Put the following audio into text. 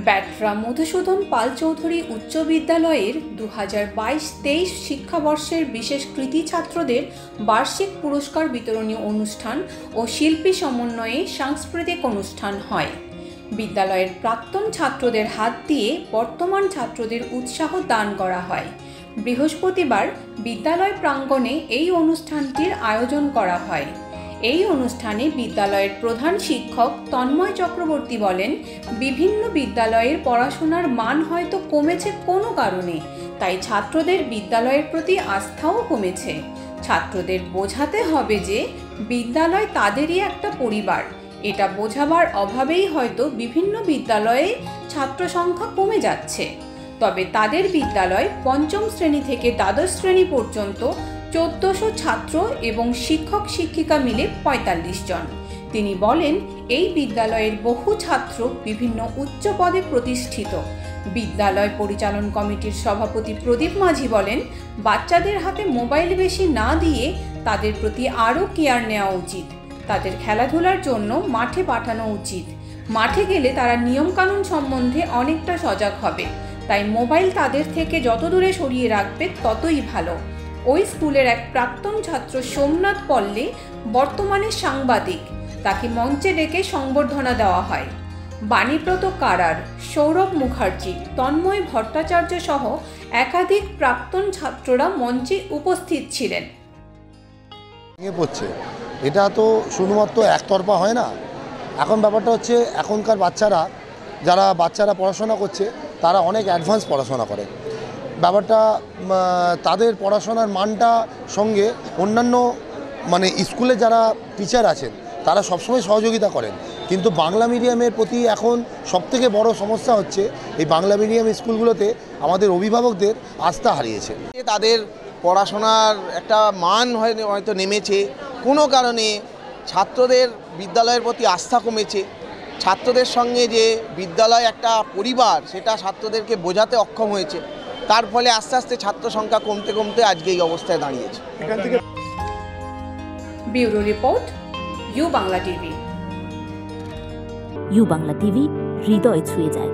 ব্যাটরা মধুসূদন পাল চৌধুরী উচ্চ বিদ্যালয়ের 2022-23 শিক্ষাবর্ষের বিশেষ কৃতী ছাত্রদের বার্ষিক পুরস্কার বিতরণী অনুষ্ঠান ও শিল্পী সমন্বয়ে সাংস্কৃতিক অনুষ্ঠান হয়। বিদ্যালয়ের প্রাক্তন ছাত্রদের হাত দিয়ে বর্তমান ছাত্রদের উৎসাহ দান করা হয়। বৃহস্পতিবার বিদ্যালয় প্রাঙ্গণে এই অনুষ্ঠানটির আয়োজন করা হয়। এই অনুষ্ঠানে বিদ্যালয়ের প্রধান শিক্ষক তন্ময় চক্রবর্তী বলেন, বিভিন্ন বিদ্যালয়ের পড়াশোনার মান হয়তো কমেছে কোনো কারণে, তাই ছাত্রদের বিদ্যালয়ের প্রতি আস্থাও কমেছে। ছাত্রদের বোঝাতে হবে যে বিদ্যালয় তাদেরই একটা পরিবার। এটা বোঝাবার অভাবেই হয়তো বিভিন্ন বিদ্যালয়ে ছাত্র সংখ্যা কমে যাচ্ছে। তবে তাদের বিদ্যালয় পঞ্চম শ্রেণী থেকে দ্বাদশ শ্রেণী পর্যন্ত 1400 ছাত্র এবং শিক্ষক শিক্ষিকা মিলে 45 জন। তিনি বলেন, এই বিদ্যালয়ের বহু ছাত্র বিভিন্ন উচ্চ পদে প্রতিষ্ঠিত। বিদ্যালয় পরিচালন কমিটির সভাপতি প্রদীপ মাঝি বলেন, বাচ্চাদের হাতে মোবাইল বেশি না দিয়ে তাদের প্রতি আরও কেয়ার নেওয়া উচিত। তাদের খেলাধুলার জন্য মাঠে পাঠানো উচিত। মাঠে গেলে তারা নিয়মকানুন সম্বন্ধে অনেকটা সজাগ হবে, তাই মোবাইল তাদের থেকে যত দূরে সরিয়ে রাখবে ততই ভালো। ওই স্কুলের এক প্রাক্তন ছাত্র সোমনাথ পল্লী বর্তমানে সাংবাদিক, তাকে মঞ্চে ডেকে সংবর্ধনা দেওয়া হয়। বাণীব্রত কারার, সৌরভ মুখার্জি, তন্ময় ভট্টাচার্য সহ একাধিক প্রাক্তন ছাত্ররা মঞ্চে উপস্থিত ছিলেন। এটা তো শুধুমাত্র একতরফা হয় না। এখন ব্যাপারটা হচ্ছে, এখনকার বাচ্চারা পড়াশোনা করছে, তারা অনেক অ্যাডভান্স পড়াশোনা করে। ব্যাপারটা তাদের পড়াশোনার মানটা সঙ্গে অন্যান্য স্কুলে যারা টিচার আছেন তারা সবসময় সহযোগিতা করেন, কিন্তু বাংলা মিডিয়ামের প্রতি এখন সবথেকে বড় সমস্যা হচ্ছে এই বাংলা মিডিয়াম স্কুলগুলোতে আমাদের অভিভাবকদের আস্থা হারিয়েছে। তাদের পড়াশোনার একটা মান হয়তো নেমেছে, কোনো কারণে ছাত্রদের বিদ্যালয়ের প্রতি আস্থা কমেছে। ছাত্রদের সঙ্গে যে বিদ্যালয় একটা পরিবার, সেটা ছাত্রদেরকে বোঝাতে অক্ষম হয়েছে। তার ফলে আস্তে আস্তে ছাত্র সংখ্যা কমতে কমতে আজকে এই অবস্থায় দাঁড়িয়েছে। Bureau report, U Bangla TV. U Bangla TV, হৃদয় ছুঁয়ে যায়।